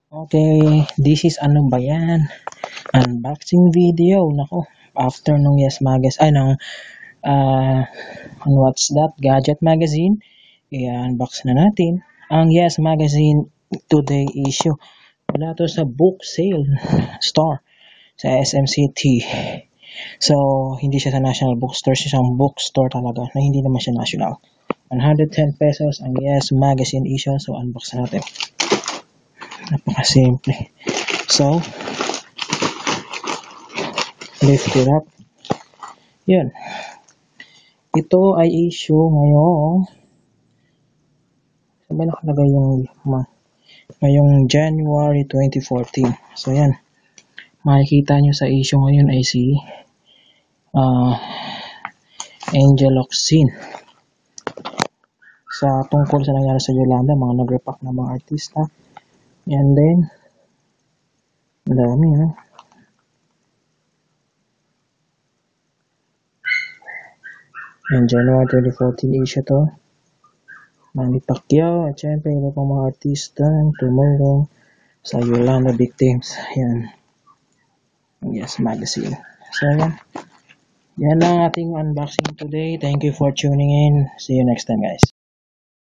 Okay, this is ano ba yan? Unboxing video. Nako, after nung Yes Magazine, what's that? Gadget Magazine. I-unbox na natin ang Yes Magazine Today issue. Wala to sa book sale store sa SM City. So, hindi siya sa National Bookstore, siya siyang bookstore talaga na hindi naman siya national. 110 pesos ang Yes Magazine issue. So, unbox natin. Napakasimple. So, lift it up. Yun. Ito ay issue ngayong saan ba nakalagay ngayong January 2014. So, yan. Makikita nyo sa issue ngayon ay si Angel Locsin. Sa tungkol sa nangyari sa Yolanda, mga nag-repack na mga artista. And then, dami ha. Yung January 2014 issue to. Manny Pacquiao at syempre iba pang mga artista tumulong sa Yolanda victims. Yan. Yes Magazine. So yan. Yan lang ating unboxing today. Thank you for tuning in. See you next time guys.